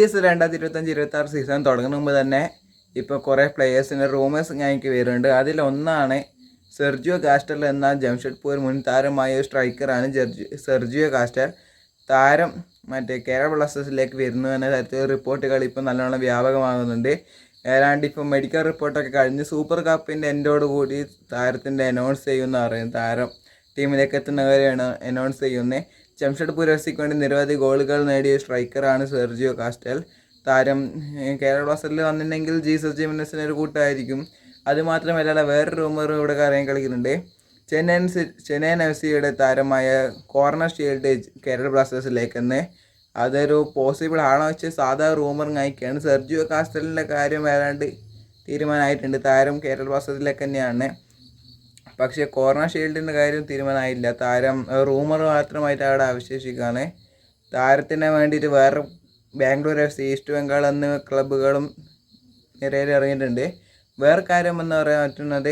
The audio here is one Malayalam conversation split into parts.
2025-26 സീസൺ തുടങ്ങുന്ന മുമ്പ് തന്നെ ഇപ്പോൾ കുറേ പ്ലെയേഴ്സിൻ്റെ റൂമേഴ്സ് ഞങ്ങൾക്ക് വരുന്നുണ്ട്. അതിലൊന്നാണ് സെർജിയോ കാസ്റ്റർ എന്ന ജംഷഡ്പൂർ മുൻ താരമായ സ്ട്രൈക്കറാണ് സെർജിയോ കാസ്റ്റർ. താരം കേരള ബ്ലാസ്റ്റേഴ്സിലേക്ക് വരുന്നു എന്ന തരത്തിൽ റിപ്പോർട്ടുകൾ ഇപ്പോൾ നല്ലോണം വ്യാപകമാകുന്നുണ്ട്. ഏതാണ്ട് ഇപ്പോൾ മെഡിക്കൽ റിപ്പോർട്ടൊക്കെ കഴിഞ്ഞ് സൂപ്പർ കപ്പിൻ്റെ എൻഡോടുകൂടി താരത്തിൻ്റെ അനൗൺസ് ചെയ്യുമെന്ന് പറയുന്നത്. താരം ടീമിലേക്ക് എത്തുന്നവരെയാണ് അനൗൺസ് ചെയ്യുന്നത്. ജംഷഡ്പൂർ എഫ്സിക്ക് വേണ്ടി നിരവധി ഗോളുകൾ നേടിയ സ്ട്രൈക്കറാണ് സെർജിയോ കാസ്റ്റൽ. താരം കേരള ബ്ലാസ്റ്റേഴ്സിൽ വന്നിട്ടുണ്ടെങ്കിൽ ജീസസ് ജിമിനസിന് ഒരു കൂട്ടായിരിക്കും. അതുമാത്രമല്ല വേറൊരു റൂമർ ഇവിടെ അറിയാൻ കളിക്കുന്നുണ്ട്. ചെന്നൈയിൻ എഫ്സിയുടെ താരമായ കോർണർ ഷീൽഡ് കേരള ബ്ലാസ്റ്റേഴ്സിലേക്കെന്ന്. അതൊരു പോസിബിൾ ആണോ വെച്ചാൽ സാധാ റൂമർ അയക്കുകയാണ്. സെർജിയോ കാസ്റ്റലിൻ്റെ കാര്യം ഏതാണ്ട് തീരുമാനമായിട്ടുണ്ട്. താരം കേരള ബ്ലാസ്റ്റേഴ്സിലേക്ക് തന്നെയാണ്. പക്ഷേ കോർണർ ഷീൽഡിൻ്റെ കാര്യം തീരുമാനമായില്ല. താരം റൂമർ മാത്രമായിട്ട് അവിടെ അവശേഷിക്കുകയാണ്. താരത്തിന് വേണ്ടിയിട്ട് വേറെ Bangalore F C, east Bengal എന്നിവ ക്ലബ്ബുകളും നിരയിൽ ഇറങ്ങിയിട്ടുണ്ട്. വേറെ കാര്യം എന്ന് പറയാൻ പറ്റുന്നത്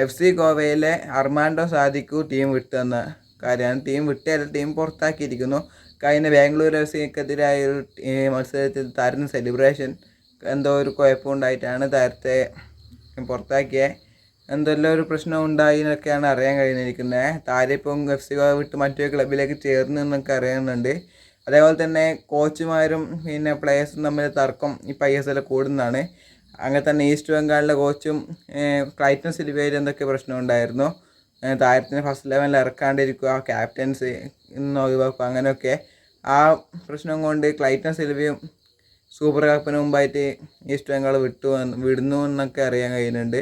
എഫ് സി ഗോവയിലെ അർമാൻഡോ സാദിക്കു ടീം വിട്ടെന്ന കാര്യമാണ്. ടീം പുറത്താക്കിയിരിക്കുന്നു. കഴിഞ്ഞ ബാംഗ്ലൂർ എഫ് സിക്കെതിരായ ഒരു മത്സരത്തിൽ താരത്തിന് സെലിബ്രേഷൻ എന്തോ ഒരു കുഴപ്പമുണ്ടായിട്ടാണ് താരത്തെ പുറത്താക്കിയത്. എന്തെല്ലാം ഒരു പ്രശ്നം ഉണ്ടായി എന്നൊക്കെയാണ് അറിയാൻ കഴിഞ്ഞിരിക്കുന്നത്. താരം ഇപ്പം എഫ് സി ഗോവ വിട്ട് മറ്റൊരു ക്ലബിലേക്ക് ചേർന്നു എന്നൊക്കെ അറിയുന്നുണ്ട്. അതേപോലെ തന്നെ കോച്ചുമാരും പ്ലേയേഴ്സും തമ്മിൽ തർക്കം ഇപ്പോൾ ISL കൂടുന്നതാണ്. അങ്ങനെ തന്നെ ഈസ്റ്റ് ബംഗാളിലെ കോച്ചും ക്ലൈറ്റൺ സിൽവയിൽ എന്തൊക്കെ പ്രശ്നം ഉണ്ടായിരുന്നു. താരത്തിന് ഫസ്റ്റ് ലെവലിൽ ഇറക്കാണ്ടിരിക്കുക, ക്യാപ്റ്റൻസ് ഇന്ന് ഒഴിവാക്കുക, അങ്ങനെയൊക്കെ. ആ പ്രശ്നം കൊണ്ട് ക്ലൈറ്റൺ സിൽവയും സൂപ്പർ കപ്പിന് മുമ്പായിട്ട് ഈസ്റ്റ് ബംഗാൾ വിടുന്നു എന്നൊക്കെ അറിയാൻ കഴിയുന്നുണ്ട്.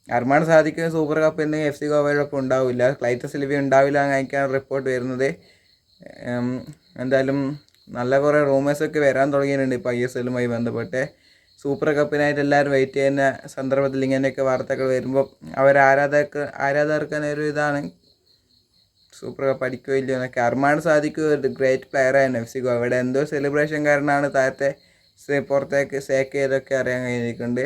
അർമാൻ സാദിക്ക് സൂപ്പർ കപ്പിന് എഫ് സി ഗോവയോടൊപ്പം ഉണ്ടാവില്ല. ക്ലൈറ്റൺ സിൽവ ഉണ്ടാവില്ല എന്നൊക്കെയാണ് റിപ്പോർട്ട് വരുന്നത്. എന്തായാലും നല്ല കുറേ റൂമേഴ്സൊക്കെ വരാൻ തുടങ്ങിയിട്ടുണ്ട് ഇപ്പോൾ ISLുമായി ബന്ധപ്പെട്ട്. സൂപ്പർ കപ്പിനായിട്ട് എല്ലാവരും വെയിറ്റ് ചെയ്യുന്ന സന്ദർഭത്തിൽ ഇങ്ങനെയൊക്കെ വാർത്തകൾ വരുമ്പോൾ ആരാധകർക്ക് ഒരു ഇതാണ് സൂപ്പർ കപ്പ് അടിക്കുകയോ ഇല്ലയോ എന്നൊക്കെ. അർമാൻ സാദിക്ക് ഒരു ഗ്രേറ്റ് പ്ലെയറായിരുന്നു എഫ് സി ഗോവയുടെ. എന്തോ സെലിബ്രേഷൻ കാരണമാണ് താരത്തെ പുറത്തേക്ക് സേക്ക് ചെയ്തൊക്കെ അറിയാൻ കഴിഞ്ഞിരിക്കുന്നുണ്ട്.